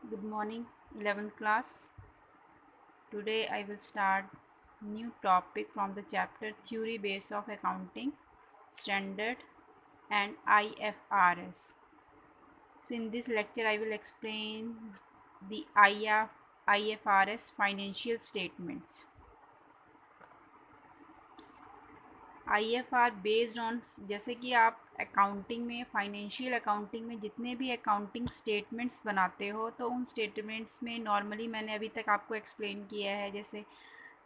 Good morning, 11th class. Today I will start new topic from the chapter Theory Base of Accounting, Standard and IFRS. So in this lecture I will explain the IFRS financial statements. IFR based on, जैसे कि आप accounting में, financial accounting में जितने भी accounting statements बनाते हो तो उन स्टेटमेंट्स में नॉर्मली मैंने अभी तक आपको एक्सप्लेन किया है, जैसे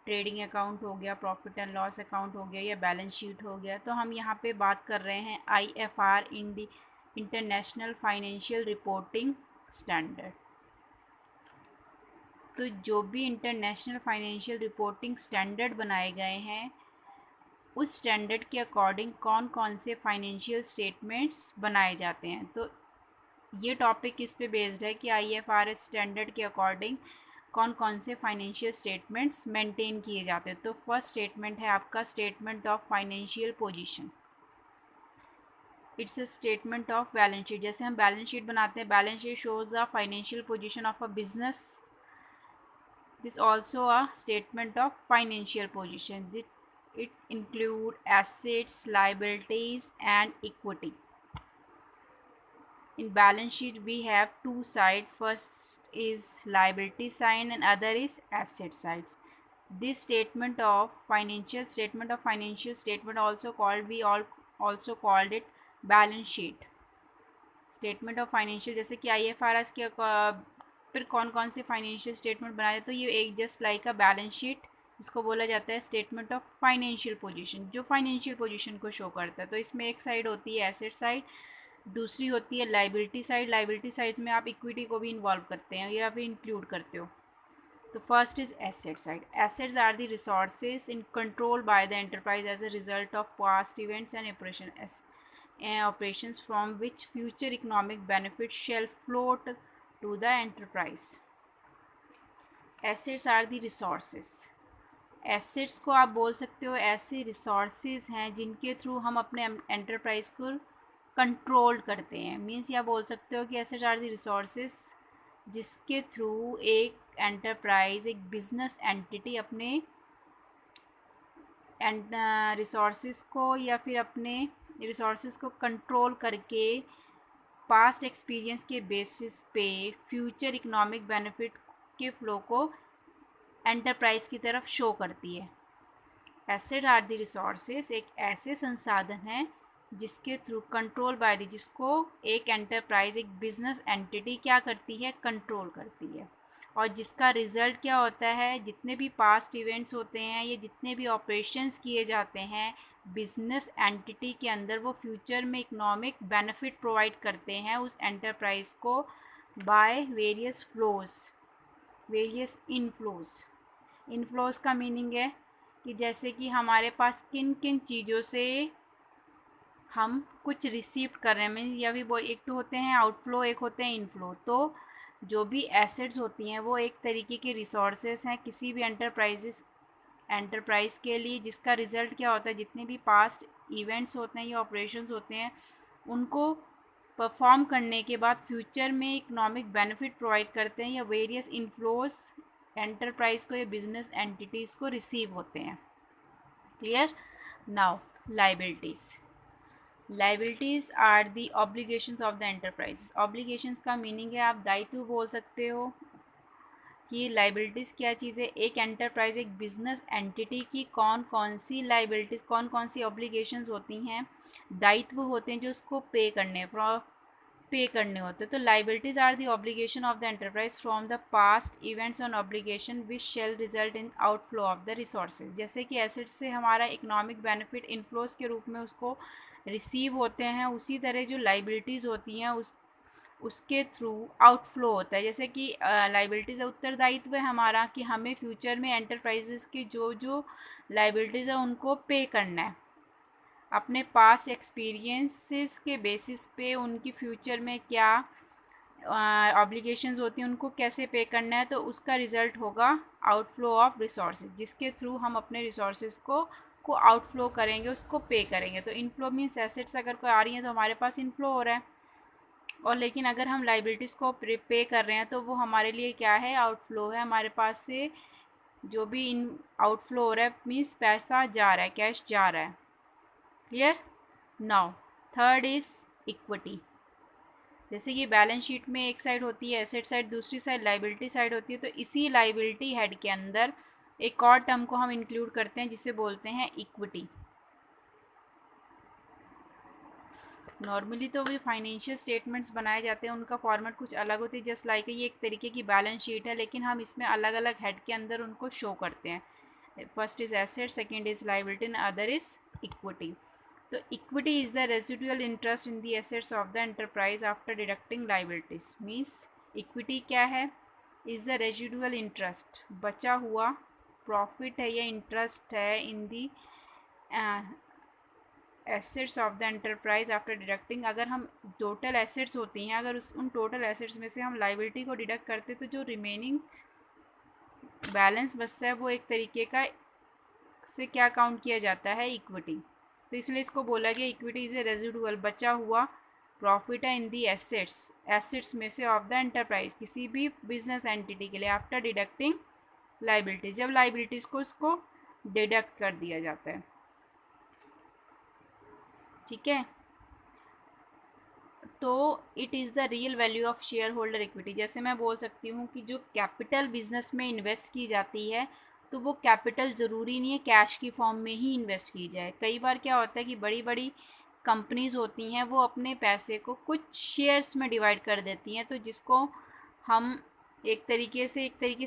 ट्रेडिंग अकाउंट हो गया, प्रॉफिट एंड लॉस अकाउंट हो गया या बैलेंस शीट हो गया। तो हम यहाँ पे बात कर रहे हैं IFR, international financial reporting standard. तो जो भी इंटरनेशनल फाइनेंशियल रिपोर्टिंग स्टैंडर्ड बनाए गए हैं उस स्टैंडर्ड के अकॉर्डिंग कौन कौन से फाइनेंशियल स्टेटमेंट्स बनाए जाते हैं। तो ये टॉपिक किस पे बेस्ड है कि IFRS स्टैंडर्ड के अकॉर्डिंग कौन कौन से फाइनेंशियल स्टेटमेंट्स मेंटेन किए जाते हैं। तो फर्स्ट स्टेटमेंट है आपका statement of financial position. It's a statement of balance sheet. जैसे हम बैलेंस शीट बनाते हैं, balance sheet shows the financial position of a business. This also a statement of financial position. It include assets, liabilities and equity. In balance sheet we have two sides. First is liability side and other is asset sides. This statement of financial statement also called, we all also called it balance sheet. Statement of financial, जैसे कि IFRS के फिर कौन कौन से financial statement बनाए जाते, तो ये एक just like a balance sheet, इसको बोला जाता है स्टेटमेंट ऑफ फाइनेंशियल पोजीशन, जो फाइनेंशियल पोजीशन को शो करता है। तो इसमें एक साइड होती है एसेट साइड, दूसरी होती है लाइबिलिटी साइड। लाइबिलिटी साइड में आप इक्विटी को भी इन्वॉल्व करते हैं या फिर इंक्लूड करते हो। तो first is asset side. Assets are the resources in control by the enterprise as a result of past events and operations from which future economic benefits shall float to the enterprise. Assets are the resources. Assets को आप बोल सकते हो ऐसे resources हैं जिनके through हम अपने एंटरप्राइज को कंट्रोल करते हैं। मीन्स या बोल सकते हो कि एसेट्स आर द रिसोर्सेज जिसके थ्रू एक एंटरप्राइज, एक बिजनेस एंटिटी अपने रिसोर्सेज को या फिर अपने रिसोर्सेज को कंट्रोल करके पास्ट एक्सपीरियंस के बेसिस पे फ्यूचर इकोनॉमिक बेनिफिट के फ्लो को एंटरप्राइज की तरफ शो करती है। एसेट आर द रिसोर्सेज एक ऐसे संसाधन हैं जिसके थ्रू कंट्रोल बाय द, जिसको एक एंटरप्राइज, एक बिजनेस एंटिटी क्या करती है, कंट्रोल करती है। और जिसका रिजल्ट क्या होता है, जितने भी पास्ट इवेंट्स होते हैं या जितने भी ऑपरेशंस किए जाते हैं बिजनेस एंटिटी के अंदर, वो फ्यूचर में इकोनॉमिक बेनिफिट प्रोवाइड करते हैं उस एंटरप्राइज को by various flows, various inflows. Inflows का मीनिंग है कि जैसे कि हमारे पास किन किन चीज़ों से हम कुछ रिसीव कर रहे हैं, मीन या भी वो एक तो होते हैं आउटफ्लो, एक होते हैं इनफ्लो। तो जो भी एसेट्स होती हैं वो एक तरीके के रिसोर्सेस हैं किसी भी एंटरप्राइज के लिए, जिसका रिजल्ट क्या होता है, जितने भी पास्ट इवेंट्स होते हैं या ऑपरेशंस होते हैं उनको परफॉर्म करने के बाद फ्यूचर में इकोनॉमिक बेनिफिट प्रोवाइड करते हैं, या वेरियस इनफ्लोज एंटरप्राइज को या बिजनेस एंटिटीज़ को रिसीव होते हैं। Clear? Now liabilities. Liabilities are the obligations of the enterprise. Obligations का मीनिंग है, आप दायित्व बोल सकते हो कि लाइबिलिटीज़ क्या चीज़ है। एक एंटरप्राइज, एक बिजनेस एंटिटी की कौन कौन सी लाइबिलिटीज़, कौन कौन सी ऑब्लिगेशंस होती हैं, दायित्व होते हैं जो उसको पे करने होते हैं। तो liabilities are the obligation of the enterprise from the past events on obligation which shall result in outflow of the resources. जैसे कि एसेट्स से हमारा इकोनॉमिक बेनिफिट इनफ्लोज के रूप में उसको रिसीव होते हैं, उसी तरह जो लाइबिलिटीज़ होती हैं उसके थ्रू आउटफ्लो होता है। जैसे कि लाइबिलिटीज़ उत्तरदायित्व है हमारा कि हमें फ्यूचर में एंटरप्राइजेस के जो जो लाइबिलिटीज़ है उनको पे करना है, अपने पास्ट एक्सपीरियंसेस के बेसिस पे उनकी फ्यूचर में क्या ऑब्लिगेशंस होती हैं उनको कैसे पे करना है। तो उसका रिजल्ट होगा आउटफ्लो ऑफ रिसोर्सेज, जिसके थ्रू हम अपने रिसोर्सेज को आउटफ्लो करेंगे, उसको पे करेंगे। तो इनफ्लो मीन्स एसेट्स अगर कोई आ रही है तो हमारे पास इनफ्लो हो रहा है, और लेकिन अगर हम लाइबिलिटीज़ को पे कर रहे हैं तो वो हमारे लिए क्या है, आउटफ्लो है, हमारे पास से जो भी इन आउटफ्लो हो रहा है मीन्स पैसा जा रहा है, कैश जा रहा है। Clear. Now third is equity. जैसे कि बैलेंस शीट में एक साइड होती है एसेट साइड, दूसरी साइड लाइबिलिटी साइड होती है, तो इसी लाइबिलिटी हेड के अंदर एक और टर्म को हम इंक्लूड करते हैं जिसे बोलते हैं इक्विटी। नॉर्मली तो भी फाइनेंशियल स्टेटमेंट्स बनाए जाते हैं, उनका फॉर्मेट कुछ अलग होती है, जस्ट लाइक ये एक तरीके की बैलेंस शीट है, लेकिन हम इसमें अलग अलग हेड के अंदर उनको शो करते हैं। First is asset, second is liability and other is equity. तो equity is the residual interest in the assets of the enterprise after deducting liabilities. Means equity क्या है, इज द रेजिडुअल इंटरेस्ट, बचा हुआ profit है या interest है in the assets of the enterprise after deducting. अगर हम टोटल एसेट्स होती हैं, अगर उन टोटल एसेट्स में से हम लाइबिलिटी को डिडक्ट करते तो जो रिमेनिंग बैलेंस बचता है वो एक तरीके का से क्या काउंट किया जाता है, इक्विटी। तो इसलिए इसको बोला गया इक्विटी इज ए रेजिडुअल, बचा हुआ प्रॉफिट है इन दी एसेट्स, एसेट्स में से ऑफ द एंटरप्राइज, किसी भी बिजनेस एंटिटी के लिए, आफ्टर डिडक्टिंग लाइबिलिटीज, जब लाइबिलिटीज को उसको डिडक्ट कर दिया जाता है। ठीक है। तो it is the real value of share holder equity. जैसे मैं बोल सकती हूँ कि जो कैपिटल बिजनेस में इन्वेस्ट की जाती है तो वो कैपिटल ज़रूरी नहीं है कैश की फॉर्म में ही इन्वेस्ट की जाए। कई बार क्या होता है कि बड़ी बड़ी कंपनीज होती हैं वो अपने पैसे को कुछ शेयर्स में डिवाइड कर देती हैं, तो जिसको हम एक तरीके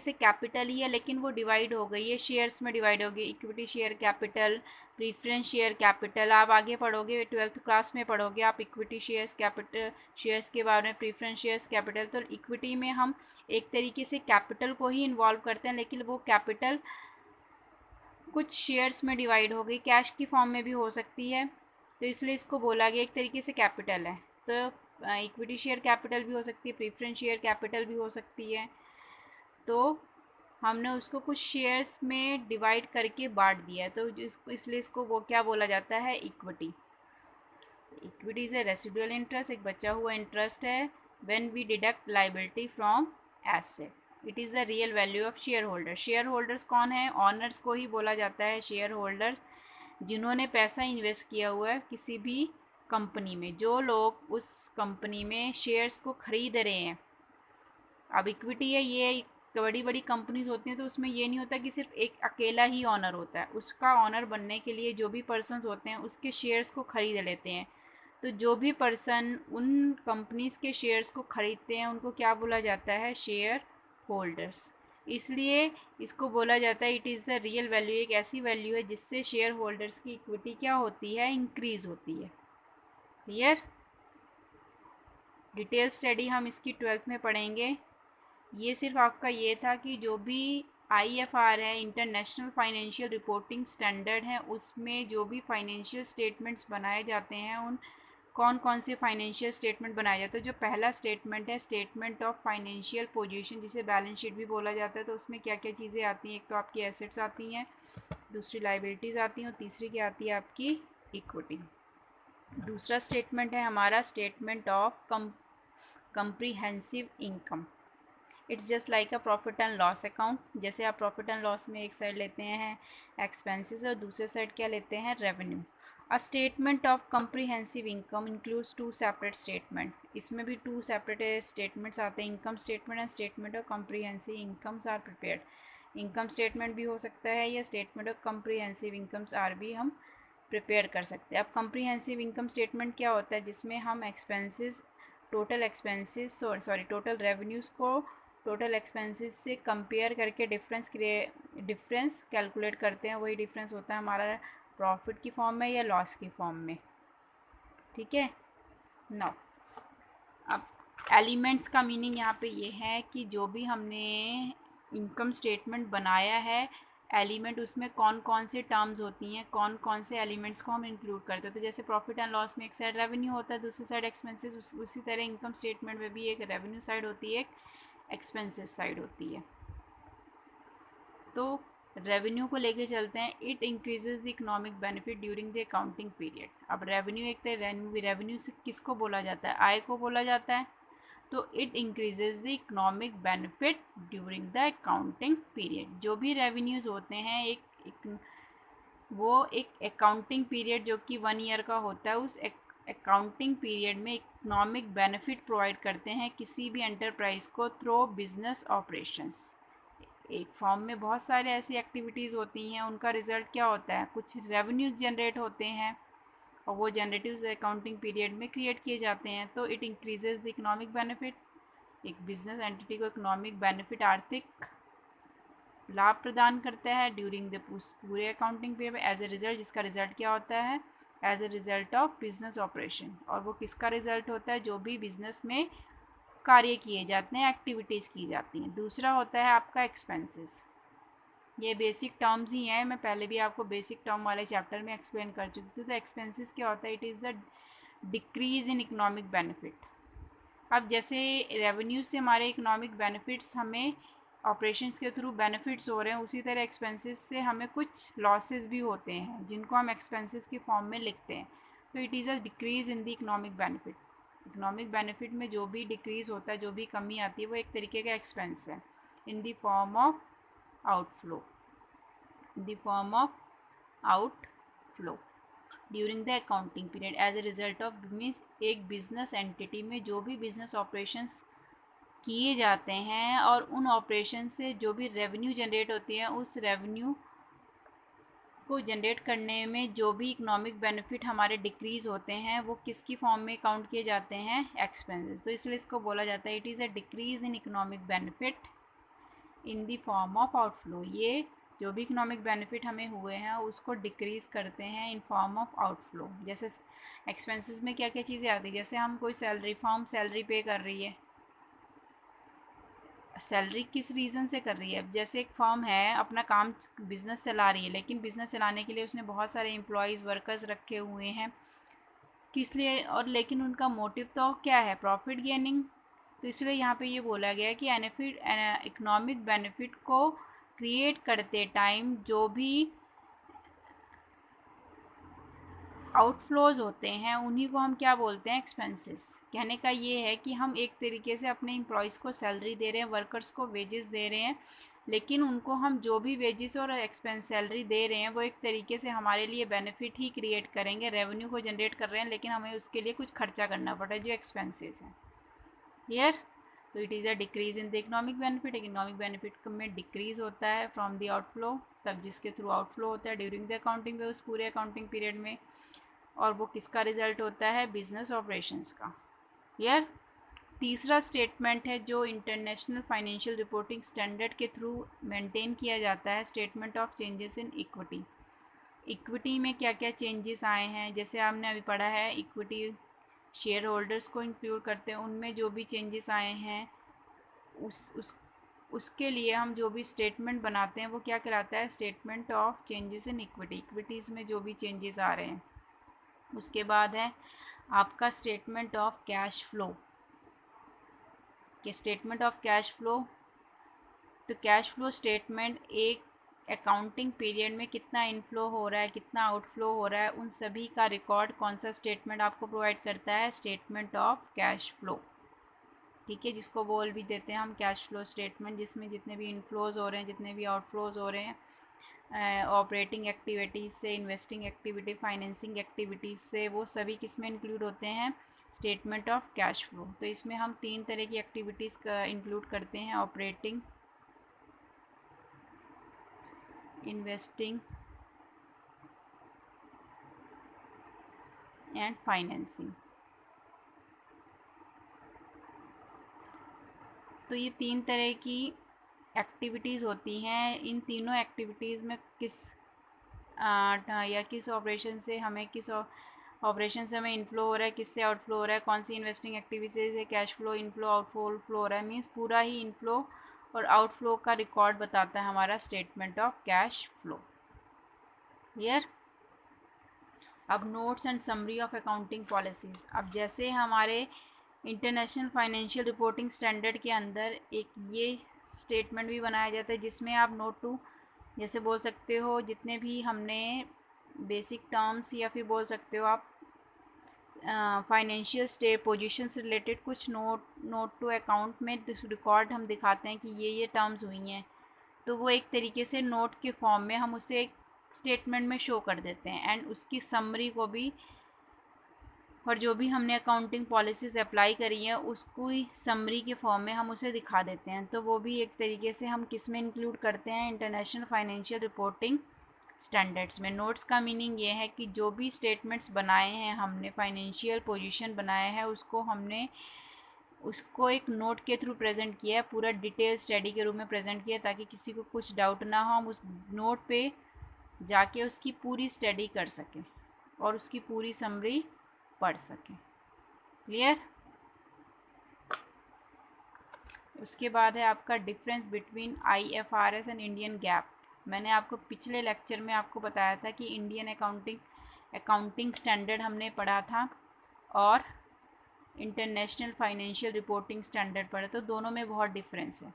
से कैपिटल ही है, लेकिन वो डिवाइड हो गई है, शेयर्स में डिवाइड हो गई, equity share capital, preference share capital. आप आगे पढ़ोगे, 12th क्लास में पढ़ोगे आप इक्विटी शेयर्स कैपिटल, शेयर्स के बारे में, प्रीफरेंस शेयर्स कैपिटल। तो इक्विटी में हम एक तरीके से कैपिटल को ही इन्वॉल्व करते हैं, लेकिन वो कैपिटल कुछ शेयर्स में डिवाइड हो गई, कैश की फॉर्म में भी हो सकती है, तो इसलिए इसको बोला गया एक तरीके से कैपिटल है। तो इक्विटी शेयर कैपिटल भी हो सकती है, प्रीफरेंस शेयर कैपिटल भी हो सकती है। तो हमने उसको कुछ शेयर्स में डिवाइड करके बांट दिया है, तो इसलिए इसको वो क्या बोला जाता है, equity. Equity is a residual interest, एक बचा हुआ इंटरेस्ट है when we deduct liability from asset. It is the real value of shareholder. Shareholders कौन है, ऑनर्स को ही बोला जाता है शेयर होल्डर्स, जिन्होंने पैसा इन्वेस्ट किया हुआ है किसी भी कंपनी में, जो लोग उस कंपनी में शेयर्स को खरीद रहे हैं। अब इक्विटी है, ये बड़ी बड़ी कंपनीज होती हैं, तो उसमें ये नहीं होता कि सिर्फ एक अकेला ही ऑनर होता है, उसका ऑनर बनने के लिए जो भी पर्सन्स होते हैं उसके शेयर्स को खरीद लेते हैं। तो जो भी पर्सन उन कंपनीज के शेयर्स को खरीदते हैं उनको क्या बोला जाता है, शेयर होल्डर्स। इसलिए इसको बोला जाता है it is the real value, एक ऐसी वैल्यू है जिससे शेयर होल्डर्स की इक्विटी क्या होती है, इंक्रीज होती है। क्लियर। डिटेल स्टडी हम इसकी 12th में पढ़ेंगे। ये सिर्फ आपका ये था कि जो भी IFR है, इंटरनेशनल फाइनेंशियल रिपोर्टिंग स्टैंडर्ड है, उसमें जो भी फाइनेंशियल स्टेटमेंट्स बनाए जाते हैं उन कौन कौन से फाइनेंशियल स्टेटमेंट बनाए जाते हैं। जो पहला स्टेटमेंट है स्टेटमेंट ऑफ फाइनेंशियल पोजीशन, जिसे बैलेंस शीट भी बोला जाता है, तो उसमें क्या क्या चीज़ें आती हैं, एक तो आपकी एसेट्स आती हैं, दूसरी लाइबिलिटीज़ आती हैं, और तीसरी क्या आती है आपकी, इक्विटी। दूसरा स्टेटमेंट है हमारा statement of comprehensive income. It's just like a profit and loss account. जैसे आप प्रॉफिट एंड लॉस में एक साइड लेते हैं एक्सपेंसेस और दूसरे साइड क्या लेते हैं, revenue. A statement of comprehensive income includes two separate statement. इसमें भी टू सेपरेट स्टेटमेंट्स आते हैं, income statement and statement of comprehensive incomes are prepared. Income statement भी हो सकता है या statement of comprehensive incomes are भी हम प्रिपेयर कर सकते हैं। अब कंप्रीहेंसिव इनकम स्टेटमेंट क्या होता है, जिसमें हम expenses, total expenses sorry total revenues को टोटल एक्सपेंसेस से कंपेयर करके डिफरेंस कैलकुलेट करते हैं। वही डिफरेंस होता है हमारा प्रॉफिट की फॉर्म में या लॉस की फॉर्म में। ठीक है। नो, अब एलिमेंट्स का मीनिंग यहाँ पे ये है कि जो भी हमने इनकम स्टेटमेंट बनाया है, एलिमेंट उसमें कौन कौन से टर्म्स होती हैं, कौन कौन से एलिमेंट्स को हम इंक्लूड करते हैं। तो जैसे प्रॉफिट एंड लॉस में एक साइड रेवेन्यू होता है, दूसरी साइड एक्सपेंसेस, उसी तरह इनकम स्टेटमेंट में भी एक रेवेन्यू साइड होती है, एक एक्सपेंसेस साइड होती है। तो रेवेन्यू को लेके चलते हैं। It increases the economic benefit during the accounting period. अब रेवेन्यू एक तरह रेवेन्यू से किसको बोला जाता है? आय को बोला जाता है। तो it increases the economic benefit during the accounting period. जो भी रेवेन्यूज होते हैं वो एक अकाउंटिंग पीरियड जो कि 1 ईयर का होता है, उस अकाउंटिंग पीरियड में इकोनॉमिक बेनिफिट प्रोवाइड करते हैं किसी भी एंटरप्राइज को थ्रू बिजनेस ऑपरेशंस। एक फॉर्म में बहुत सारे ऐसी एक्टिविटीज़ होती हैं, उनका रिजल्ट क्या होता है? कुछ रेवेन्यूज जनरेट होते हैं और वो जनरेटिव्स अकाउंटिंग पीरियड में क्रिएट किए जाते हैं। तो it increases the economic benefit. एक बिजनेस एंटिटी को इकोनॉमिक बेनिफिट, आर्थिक लाभ प्रदान करता है ड्यूरिंग द पूरे accounting period as a result, जिसका रिजल्ट क्या होता है? As a result of business operation. और वो किसका रिजल्ट होता है? जो भी बिजनेस में कार्य किए जाते हैं, एक्टिविटीज़ की जाती हैं। दूसरा होता है आपका एक्सपेंसेस। ये बेसिक टर्म्स ही हैं, मैं पहले भी आपको बेसिक टर्म वाले चैप्टर में एक्सप्लेन कर चुकी थी। तो एक्सपेंसेस क्या होता है? It is the decrease in economic benefit. अब जैसे रेवेन्यू से हमारे इकोनॉमिक बेनिफिट्स, हमें ऑपरेशंस के थ्रू बेनिफिट्स हो रहे हैं, उसी तरह एक्सपेंसेस से हमें कुछ लॉसेस भी होते हैं जिनको हम एक्सपेंसेस के फॉर्म में लिखते हैं। तो it is a decrease in the economic benefit. Economic benefit में जो भी डिक्रीज होता है, जो भी कमी आती है, वो एक तरीके का एक्सपेंस है in the form of outflow, the form of outflow during the accounting period as a result of means एक बिजनेस एंटिटी में जो भी बिजनेस ऑपरेशंस किए जाते हैं और उन ऑपरेशन से जो भी रेवेन्यू जनरेट होती है, उस रेवेन्यू को जनरेट करने में जो भी इकोनॉमिक बेनिफिट हमारे डिक्रीज होते हैं, वो किसकी फॉर्म में काउंट किए जाते हैं? एक्सपेंसेस। तो इसलिए इसको बोला जाता है it is a decrease in economic benefit in the form of outflow. ये जो भी इकोनॉमिक बेनिफिट हमें हुए हैं उसको डिक्रीज करते हैं इन फॉर्म ऑफ आउटफ्लो। जैसे एक्सपेंसेस में क्या क्या चीज़ें आती है? जैसे हम कोई सैलरी, फॉर्म सैलरी पे कर रही है, सैलरी किस रीज़न से कर रही है? अब जैसे एक फर्म है, अपना काम बिजनेस चला रही है, लेकिन बिजनेस चलाने के लिए उसने बहुत सारे एम्प्लॉयज़, वर्कर्स रखे हुए हैं, किस लिए? और लेकिन उनका मोटिव तो क्या है? Profit gaining. तो इसलिए यहाँ पे ये बोला गया है कि इकोनॉमिक बेनिफिट को क्रिएट करते टाइम जो भी आउटफ्लोज होते हैं, उन्हीं को हम क्या बोलते हैं? एक्सपेंसेस। कहने का ये है कि हम एक तरीके से अपने एम्प्लॉयज़ को सैलरी दे रहे हैं, वर्कर्स को वेजेस दे रहे हैं, लेकिन उनको हम जो भी वेजेस और एक्सपेंस सैलरी दे रहे हैं, वो एक तरीके से हमारे लिए बेनिफिट ही क्रिएट करेंगे। रेवेन्यू को जनरेट कर रहे हैं, लेकिन हमें उसके लिए कुछ खर्चा करना पड़ रहा है, जो एक्सपेंसेस हैं। क्लियर? तो it is a decrease in the economic benefit. Economic benefit में डिक्रीज होता है फ्रॉम द आउटफ्लो, तब जिसके थ्रू आउटफ्लो होता है ड्यूरिंग द अकाउंटिंग पे, उस पूरे अकाउंटिंग पीरियड में। और वो किसका रिजल्ट होता है? बिजनेस ऑपरेशंस का। क्लियर? तीसरा स्टेटमेंट है जो इंटरनेशनल फाइनेंशियल रिपोर्टिंग स्टैंडर्ड के थ्रू मेंटेन किया जाता है, statement of changes in equity. Equity में क्या क्या चेंजेस आए हैं? जैसे आपने अभी पढ़ा है, इक्विटी शेयर होल्डर्स को इंक्लूड करते हैं, उनमें जो भी चेंजेस आए हैं उसके लिए हम जो भी स्टेटमेंट बनाते हैं वो क्या कहलाता है? Statement of changes in equity. Equities में जो भी चेंजेस आ रहे हैं। उसके बाद है आपका स्टेटमेंट ऑफ कैश फ्लो। कि स्टेटमेंट ऑफ कैश फ्लो, तो कैश फ्लो स्टेटमेंट एक अकाउंटिंग पीरियड में कितना इनफ्लो हो रहा है, कितना आउटफ्लो हो रहा है, उन सभी का रिकॉर्ड कौन सा स्टेटमेंट आपको प्रोवाइड करता है? Statement of cash flow. ठीक है, जिसको बोल भी देते हैं हम कैश फ्लो स्टेटमेंट, जिसमें जितने भी इनफ्लोज हो रहे हैं, जितने भी आउटफ्लोज हो रहे हैं, ऑपरेटिंग एक्टिविटीज़ से, इन्वेस्टिंग एक्टिविटी, फाइनेंसिंग एक्टिविटीज़ से, वो सभी किस में इंक्लूड होते हैं? Statement of cash flow. तो इसमें हम 3 तरह की एक्टिविटीज़ का इंक्लूड करते हैं: ऑपरेटिंग, इन्वेस्टिंग एंड फाइनेंसिंग। तो ये 3 तरह की एक्टिविटीज़ होती हैं। इन तीनों एक्टिविटीज़ में किस ऑपरेशन से हमें इनफ्लो हो रहा है, किससे आउटफ्लो हो रहा है, कौन सी इन्वेस्टिंग एक्टिविटी से कैश फ्लो इनफ्लो आउटफ्लो हो रहा है, मीन्स पूरा ही इनफ्लो और आउटफ्लो का रिकॉर्ड बताता है हमारा statement of cash flow. Clear? अब notes and summary of accounting policies. अब जैसे हमारे इंटरनेशनल फाइनेंशियल रिपोर्टिंग स्टैंडर्ड के अंदर एक ये स्टेटमेंट भी बनाया जाता है जिसमें आप नोट टू जैसे बोल सकते हो जितने भी हमने बेसिक टर्म्स या फिर बोल सकते हो आप फाइनेंशियल स्टेट पोजीशन से रिलेटेड कुछ नोट टू अकाउंट में रिकॉर्ड हम दिखाते हैं कि ये टर्म्स हुई हैं, तो वो एक तरीके से नोट के फॉर्म में हम उसे एक स्टेटमेंट में शो कर देते हैं, एंड उसकी समरी को भी और जो भी हमने अकाउंटिंग पॉलिसीज़ अप्लाई करी हैं उसको ही समरी के फॉर्म में हम उसे दिखा देते हैं। तो वो भी एक तरीके से हम किस में इंक्लूड करते हैं, इंटरनेशनल फाइनेंशियल रिपोर्टिंग स्टैंडर्ड्स में। नोट्स का मीनिंग ये है कि जो भी स्टेटमेंट्स बनाए हैं हमने, फाइनेंशियल पोजीशन बनाया है, उसको एक नोट के थ्रू प्रेजेंट किया है, पूरा डिटेल स्टडी के रूप में प्रेजेंट किया है, ताकि किसी को कुछ डाउट ना हो, हम उस नोट पे जाके उसकी पूरी स्टडी कर सकें और उसकी पूरी समरी पढ़ सकें। क्लियर? उसके बाद है आपका difference between IFRS and Indian gap. मैंने आपको पिछले लेक्चर में आपको बताया था कि इंडियन अकाउंटिंग स्टैंडर्ड हमने पढ़ा था और इंटरनेशनल फाइनेंशियल रिपोर्टिंग स्टैंडर्ड पढ़ा, तो दोनों में बहुत डिफरेंस है।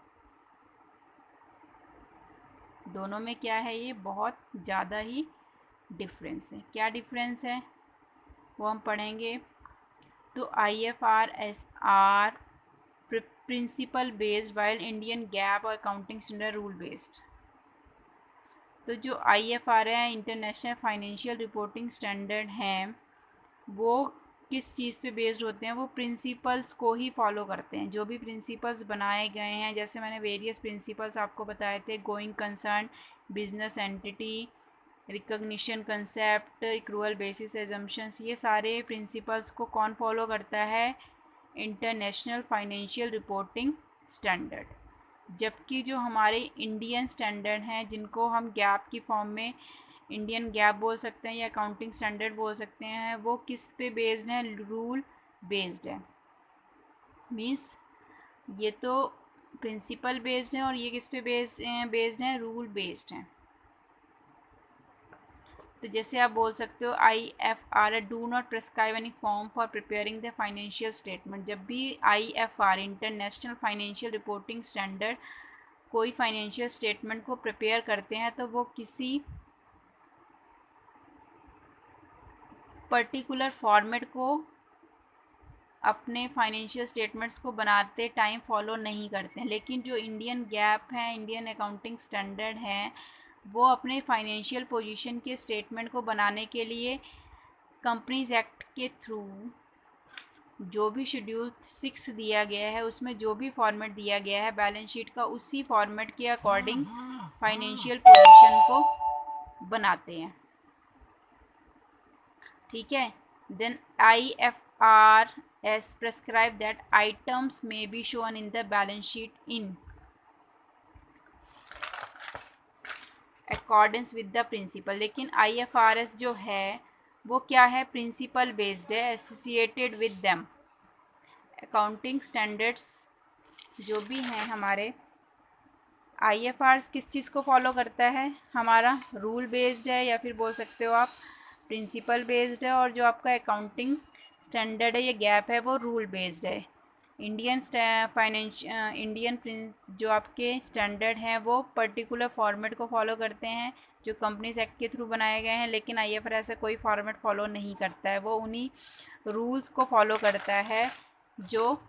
दोनों में क्या है, ये बहुत ज़्यादा ही डिफरेंस है। क्या डिफरेंस है वो हम पढ़ेंगे। तो IFRS are principle based while Indian GAAP और अकाउंटिंग स्टैंडर्ड रूल बेस्ड। तो जो IFRS है, इंटरनेशनल फाइनेंशियल रिपोर्टिंग स्टैंडर्ड हैं, वो किस चीज़ पे बेस्ड होते हैं, वो प्रिंसिपल्स को ही फॉलो करते हैं। जो भी प्रिंसिपल्स बनाए गए हैं, जैसे मैंने वेरियस प्रिंसिपल्स आपको बताए थे, going concern, business entity, recognition concept, accrual basis assumptions, ये सारे प्रिंसिपल्स को कौन फॉलो करता है, इंटरनेशनल फाइनेंशियल रिपोर्टिंग स्टैंडर्ड। जबकि जो हमारे इंडियन स्टैंडर्ड हैं, जिनको हम गैप की फॉर्म में इंडियन गैप बोल सकते हैं या अकाउंटिंग स्टैंडर्ड बोल सकते हैं, वो किस पे बेस्ड है, रूल बेस्ड है। मीन्स ये तो प्रिंसिपल बेस्ड है और ये किस पे बेस्ड है, रूल बेस्ड है। तो जैसे आप बोल सकते हो IFR do not prescribe any form for preparing the financial statement. जब भी IFR international financial reporting standard कोई फाइनेंशियल स्टेटमेंट को प्रिपेयर करते हैं, तो वो किसी पर्टिकुलर फॉर्मेट को अपने फाइनेंशियल स्टेटमेंट्स को बनाते टाइम फॉलो नहीं करते हैं। लेकिन जो इंडियन गैप है, इंडियन अकाउंटिंग स्टैंडर्ड है, वो अपने फाइनेंशियल पोजीशन के स्टेटमेंट को बनाने के लिए कंपनीज एक्ट के थ्रू जो भी शेड्यूल 6 दिया गया है, उसमें जो भी फॉर्मेट दिया गया है बैलेंस शीट का, उसी फॉर्मेट के अकॉर्डिंग फाइनेंशियल पोजीशन को बनाते हैं। ठीक है। Then IFRS prescribe that items may be shown in the balance sheet in accordance with the principle। लेकिन IFRS जो है वो क्या है, प्रिंसिपल बेस्ड है, associated with them. Accounting standards जो भी हैं हमारे, IFRS किस चीज़ को फॉलो करता है, हमारा रूल बेस्ड है या फिर बोल सकते हो आप प्रिंसिपल बेस्ड है, और जो आपका अकाउंटिंग स्टैंडर्ड है, ये गैप है, वो रूल बेस्ड है। इंडियन जो आपके स्टैंडर्ड हैं वो पर्टिकुलर फॉर्मेट को फॉलो करते हैं जो कंपनीज एक्ट के थ्रू बनाए गए हैं, लेकिन IFRS ऐसा कोई फॉर्मेट फॉलो नहीं करता है, वो उन्हीं रूल्स को फॉलो करता है जो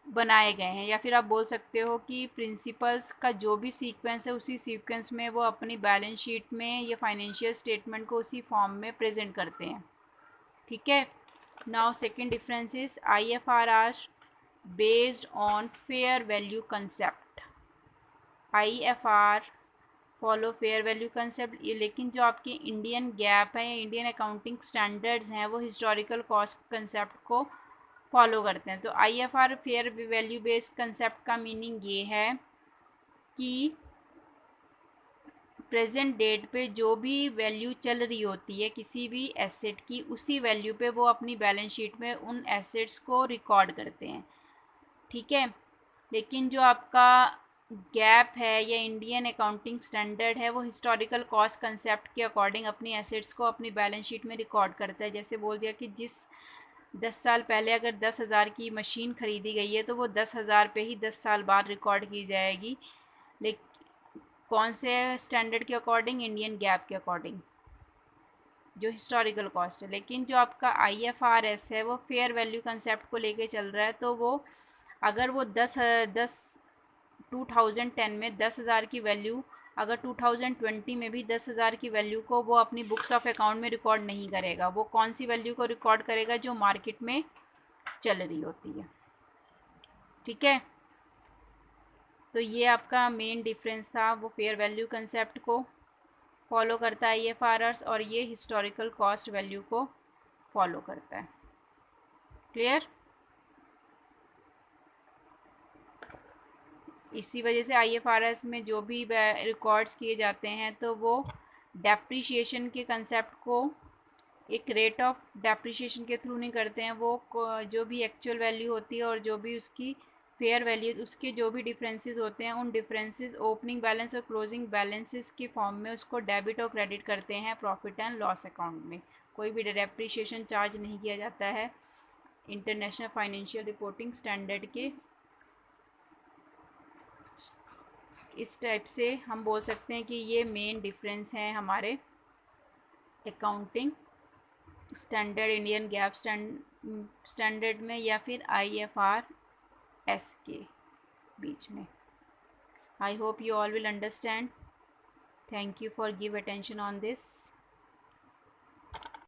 बनाए गए हैं। या फिर आप बोल सकते हो कि प्रिंसिपल्स का जो भी सीक्वेंस है, उसी सीक्वेंस में वो अपनी बैलेंस शीट में या फाइनेंशियल स्टेटमेंट को उसी फॉर्म में प्रेजेंट करते हैं। ठीक है। Now second difference is IFRS based on fair value concept. IFR follow fair value concept, लेकिन जो आपके इंडियन गैप है, इंडियन अकाउंटिंग स्टैंडर्ड्स हैं, वो हिस्टोरिकल कॉस्ट कंसेप्ट को फॉलो करते हैं। तो IFR fair value based concept का मीनिंग ये है कि प्रेजेंट डेट पे जो भी वैल्यू चल रही होती है किसी भी एसेट की, उसी वैल्यू पे वो अपनी बैलेंस शीट में उन एसेट्स को रिकॉर्ड करते हैं। ठीक है। लेकिन जो आपका गैप है या इंडियन अकाउंटिंग स्टैंडर्ड है, वो हिस्टोरिकल कॉस्ट कंसेप्ट के अकॉर्डिंग अपनी एसेट्स को अपनी बैलेंस शीट में रिकॉर्ड करता है। जैसे बोल दिया कि जिस 10 साल पहले अगर 10,000 की मशीन खरीदी गई है, तो वो 10,000 पे ही 10 साल बाद रिकॉर्ड की जाएगी। लेकिन कौन से स्टैंडर्ड के अकॉर्डिंग? इंडियन गैप के अकॉर्डिंग, जो हिस्टोरिकल कॉस्ट है। लेकिन जो आपका IFRS है वो फेयर वैल्यू कंसेप्ट को लेके चल रहा है, तो वो अगर वो 2010 में 10,000 की वैल्यू, अगर 2020 में भी 10,000 की वैल्यू को वो अपनी बुक्स ऑफ अकाउंट में रिकॉर्ड नहीं करेगा। वो कौन सी वैल्यू को रिकॉर्ड करेगा? जो मार्केट में चल रही होती है। ठीक है, तो ये आपका मेन डिफरेंस था। वो फेयर वैल्यू कंसेप्ट को फॉलो करता है IFRS, और ये हिस्टोरिकल कॉस्ट वैल्यू को फॉलो करता है। क्लियर? इसी वजह से IFRS में जो भी रिकॉर्ड्स किए जाते हैं तो वो डेप्रिशिएशन के कंसेप्ट को एक रेट ऑफ डेप्रिशिएशन के थ्रू नहीं करते हैं। वो जो भी एक्चुअल वैल्यू होती है और जो भी उसकी फेयर वैल्यू, उसके जो भी डिफरेंसेस होते हैं, उन डिफरेंसेस ओपनिंग बैलेंस और क्लोजिंग बैलेंसेस के फॉर्म में उसको डेबिट और क्रेडिट करते हैं प्रॉफिट एंड लॉस अकाउंट में। कोई भी डेप्रिशिएशन चार्ज नहीं किया जाता है इंटरनेशनल फाइनेंशियल रिपोर्टिंग स्टैंडर्ड के। इस टाइप से हम बोल सकते हैं कि ये मेन डिफरेंस हैं हमारे accounting standard, Indian gap standard में या फिर IFRS के बीच में। I hope you all will understand. Thank you for give attention on this.